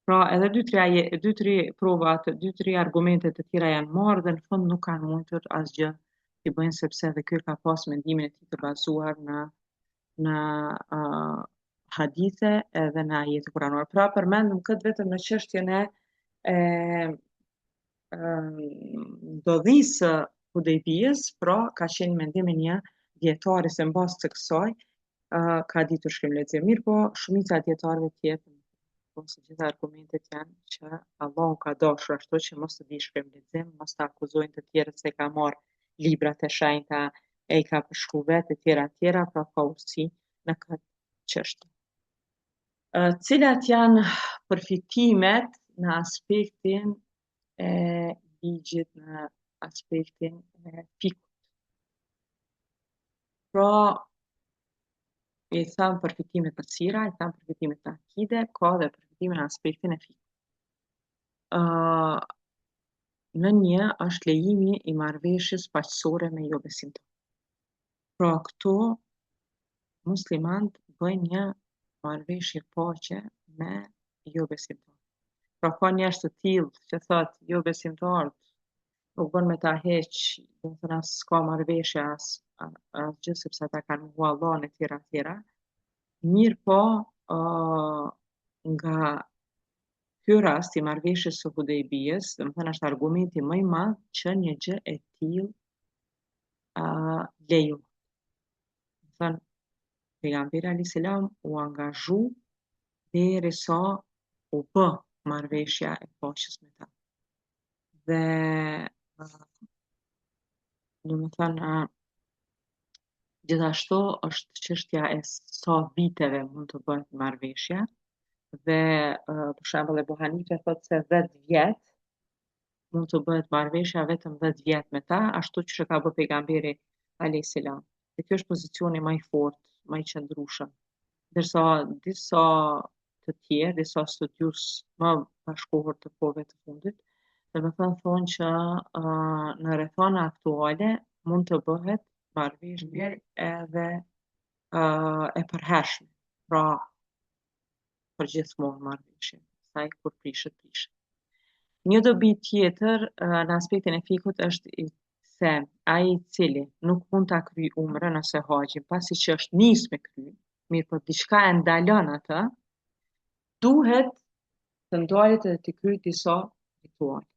Pra edhe dy tri provat, dy tri argumente të tjera janë marrë dhe në fund nuk kanë mundur asgjë t'i bëjnë sepse edhe ky ka pas mendimin e tij të bazuar në hadithe edhe në ajete kuranore. Pra përmendëm këtë vetëm në çështjen e ndodhisë së Hudejbijes, pra ka qenë mendimi një dietari se mbas të kësaj ka ditur shkrim lexim. Mirë, po shumica e dietarëve tjetër, ose gjitha argumentet janë që Allahu ka dashur ashtu që mos të di shkrim lexim, mos të akuzojnë të tjerët se ka marrë librat e shenjta e i ka përshkru vetë e tjera, pra ka urtësi në këtë çështje. Cilat janë përfitimet në aspektin e ligjit, në aspektin e fikut? Pra, i tham përfitimet të tjera, i tham përfitimet të akide, ka dhe përfitimin në aspektin e fikut. Në një është lejimi i marrëveshjes paqësore me jo besimtar. Pra këto muslimanët bëjnë një marrëveshje paqe me jo besimtar. Pra ka njerëz të tillë që thotë jo besimtarët nuk bën me ta heq, domethënë as s'ka marrëveshje as gjë sepse ata kanë mohu Allahun e tjera. Mirë po, nga ky rast i marrëveshjes së Hudejbijes, domethënë është argumenti më i madh që një gjë e tillë lejohet. Domethënë pejgamberi alayhis salam u angazhu derisa u bë marrëveshja e paqes me ta. Dhe domethënë Gjithashtu është çështja e sa viteve mund të bëhet marrëveshja dhe për shembull Ebu Hanife thotë se 10 vjet mund të bëhet marrëveshja vetëm 10 vjet me ta, ashtu siç e ka bërë pejgamberi alayhis salam. Dhe kjo është pozicioni më i fortë, më i qëndrueshëm. Ndërsa disa të tjerë, disa studius më bashkohur të kohëve të fundit, domethënë thonë që në rrethana aktuale mund të bëhet marrëveshje edhe e përhershme. Pra, për gjithmonë marrëveshje. Sa i kur prishet, prishet. Një dobi tjetër në aspektin e fikut është se ai i cili nuk mund ta kryej umrën ose haxhin pasi që është nis me kry, mirë po diçka e ndalon atë, duhet të ndalet edhe të kryej disa rituale.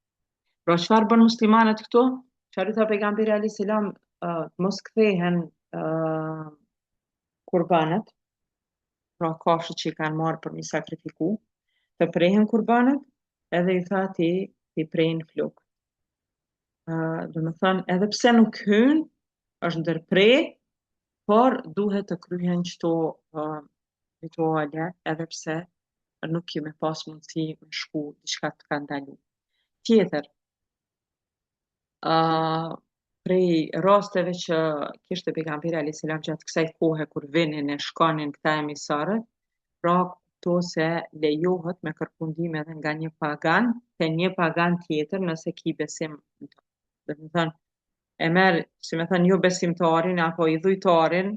Pra çfarë bën muslimanët këtu? Çfarë tha pejgamberi alayhis salam, mos kthehen kurbanët, pra kafshët që i kanë marrë për mi sakrifiku, të prehen kurbanët, edhe i tha ti prejnë flokët. Do të thënë, edhe pse nuk hyn, është ndërprer, por duhet të kryhen çto rituale, edhe pse nuk kemi pas mundësi me shku diçka të ka ndalu. Tjetër, prej rasteve që kishte pejgamberi alayhis salam gjatë kësaj kohe kur vinin e shkonin këta emisarët, pra kupto se lejohet me kërku ndihmë edhe nga një pagan te një pagan tjetër nëse ki besim në to. Do të thënë, e merr, si me thënë, jo besimtarin apo i dhujtarin,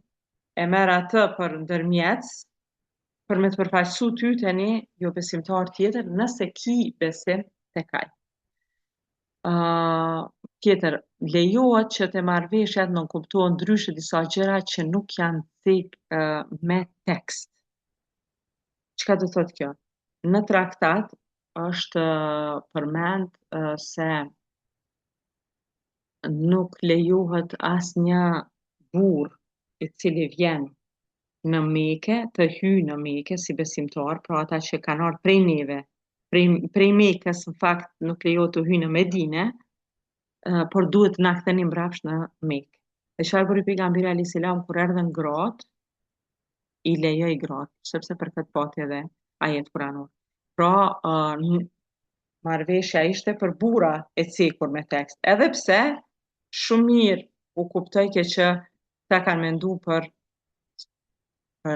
e merr atë për ndërmjetës, për me të përfaqësu ty tani jo besimtar tjetër nëse ki besim tek ai. Tjetër, lejohet që të marrëveshjet nënkuptohen ndryshe disa gjëra që nuk janë cek me tekst. Çka do thotë kjo? Në traktat është përmend se nuk lejohet asnjë burr i cili vjen në Mekë të hyjë në Mekë si besimtar, pra ata që kanë ardhur prej neve, prej Mekës në fakt nuk lejohet të hyjë në Medinë, por duhet na ktheni mbrapsht në Mekë. E çfarë bëri pejgamberi alayhis salam kur erdhën gratë, i lejoi gratë, sepse për këtë pati edhe ajet kuranor. Pra, marrëveshja ishte për burra e cekur me tekst, edhe pse shumë mirë u kuptoi që ta kanë mendu për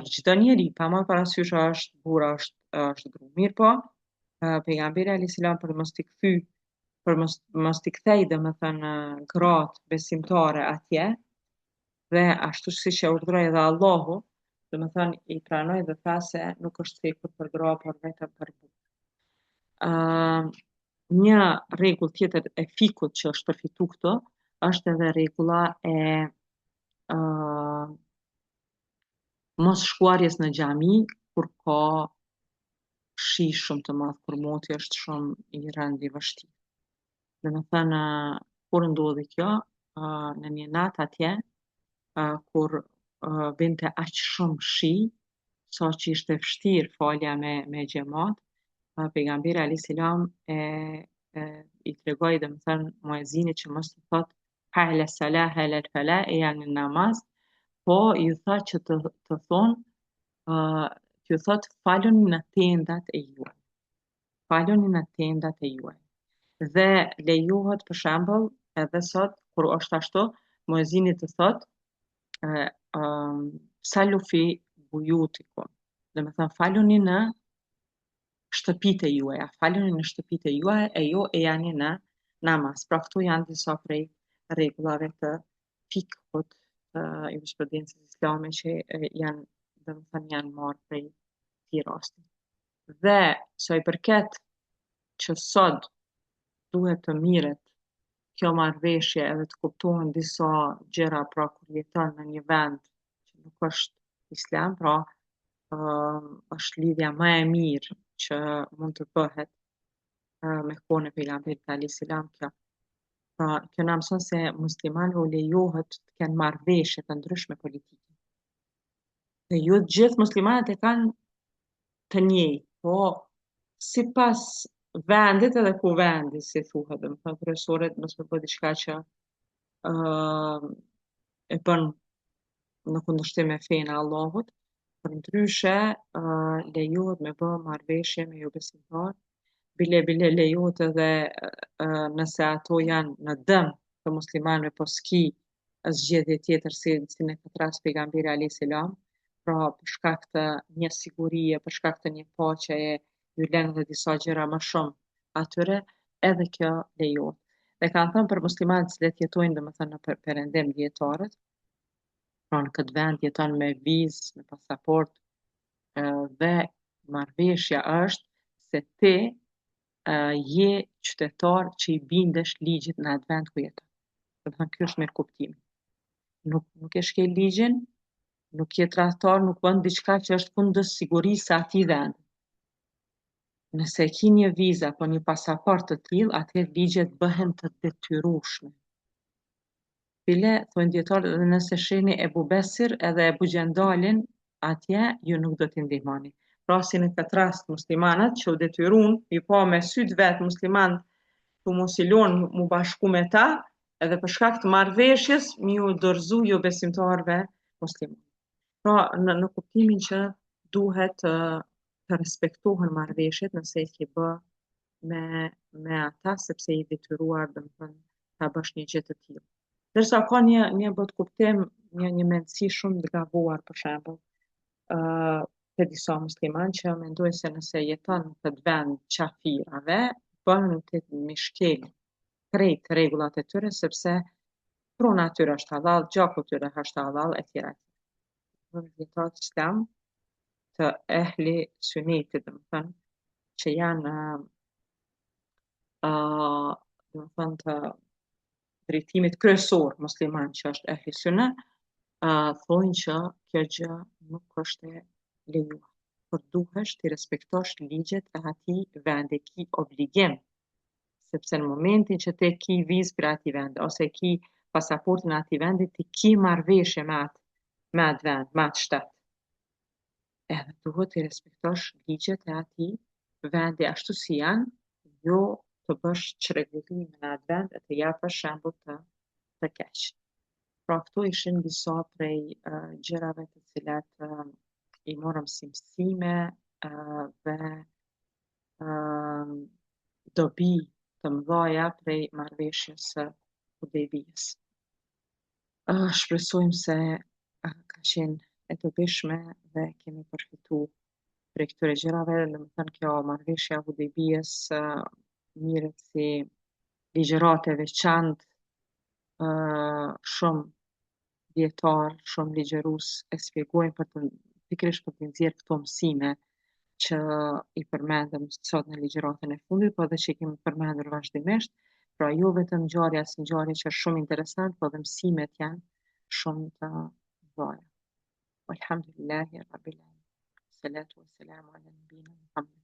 çdo njeri, pa marrë parasysh a është burr, a është gru. Mirë po, pejgamberi alayhis salam për mos t'i kthy, për mos t'i kthej domethënë gratë besimtare atje, dhe ashtu siç e urdhëroi edhe Allahu, domethënë i pranoi dhe tha se nuk është cekur për gra, por vetëm për burr. Një rregull tjetër e fikut që është përfitu këtu, është edhe rregulla e mos shkuarjes në xhami kur ka shi shumë të madh, kur moti është shumë i rënd i vështirë. Domethënë, kur ndodhi kjo, në një natë atje, kur binte aq shumë shi, sa që ishte vështirë falja me xhamat, pejgamberi alayhis salam i tregoi domethënë muezinit që mos të thotë hale salah hale fala, janë në namaz, po ju tha që të thonë, t'ju thot faluni në tendat e juaj. Faluni në tendat e juaj. Dhe lejohet për shembull edhe sot kur është ashtu, muezini të thot sallu fi buyutikum. Domethënë faluni në shtëpitë e juaja, faluni në shtëpitë e juaja e jo e jani në namaz. Pra këtu janë disa prej rregullave të fikut të jurisprudencës islame që janë, domethënë janë marrë prej këtij rasti. Dhe sa i përket që sot duhet të mirret kjo marrëveshje edhe të kuptohen disa gjëra, pra kur jeton në një vend që nuk është islam, pra është lidhja më e mirë që mund të bëhet me kohën e pejgamberit alayhis salam kjo. Pra, kjo na mëson se muslimanëve u lejohet të kenë marrëveshje të ndryshme politike. Dhe jo të gjithë muslimanët e kanë të njëjtë, po sipas vendit edhe kuvendi, si thuhet, domethënë kryesorët mos më bëj diçka që e bën në kundërshtim me fenë e Allahut. Përndryshe, lejohet me bë marrëveshje me jo besimtar, bile lejohet edhe nëse ato janë në dëm të muslimanëve, po s'ki zgjedhje tjetër si në këtë rast pejgamberi alayhis salam, pra për shkak të një sigurie, për shkak të një paqeje, ju lënë edhe disa gjëra më shumë atyre, edhe kjo lejohet. Dhe kanë thënë për muslimanët të cilët jetojnë domethënë në perëndim dietarët, pra në këtë vend jeton me vizë, me pasaportë, dhe marrëveshja është se ti je qytetar që i bindesh ligjit në atë vend ku jeton. Do të thënë ky është mirë kuptimi. Nuk e shkel ligjin, nuk je tradhtar, nuk bën diçka që është kundër sigurisë së atij vendi. Nëse e ki një vizë apo një pasaport të tillë, atëherë ligjet bëhen të detyrueshme. Bile, thonë dietarët, edhe nëse shihni Ebu Besir edhe Ebu Gjendalin, atje ju nuk do t'i ndihmoni. Pra si në këtë rast muslimanët që u detyrun, i pa me syt vet musliman ku mos i lon mu bashku me ta, edhe për shkak të marrëveshjes, mi u dorëzu jo besimtarve musliman. Pra në kuptimin që duhet të respektohen marrëveshjet nëse i ke bë me ata sepse i detyruar domethënë ta bësh një gjë të tillë. Ndërsa ka një bot kuptim, një mendësi shumë të gabuar për shembull, te disa musliman që mendojnë se nëse jeton në këtë vend qafirave, bën ti me shkel krejt rregullat e tyre sepse pruna e tyre është halal, gjaku i tyre është halal etj. Në dietat islam të ehli sunetit, domethënë që janë domethënë të drejtimit kryesor musliman që është ehli sunne, thonë që kjo gjë nuk është e lejuar. Por duhesh ti respektosh ligjet e atij vendi, ki obligim, sepse në momentin që ti ki vizë për atij vendi ose ki pasaportën e atij vendi, ti ki marrëveshje me atë vend, me atë shtet. Edhe duhet ti respektosh ligjet e atij vendi ashtu si janë, jo të bësh çrregullime në atë vend e të japësh shembull të keq. Pra këto ishin disa prej gjërave të cilat i morëm si mësime dhe dobi të mëdhaja prej marrëveshjes së Hudejbijës. Shpresojmë se ka qenë e dobishme dhe kemi përfitu prej këtyre gjërave, domethënë kjo marrëveshja e Hudejbijës mirët si ligjërate veçantë, shumë dietar, shumë ligjërues e shpjegojnë pikërisht për të nxjerrë këto mësime që i përmendëm sot në ligjëratën e fundit, po edhe që i kemi përmendur vazhdimisht, pra jo vetëm ngjarja si ngjarje që është shumë interesant, po edhe mësimet janë shumë të mëdha. Alhamdulillahi rabbil alamin. Salatu wassalamu ala nabiyina Muhammad.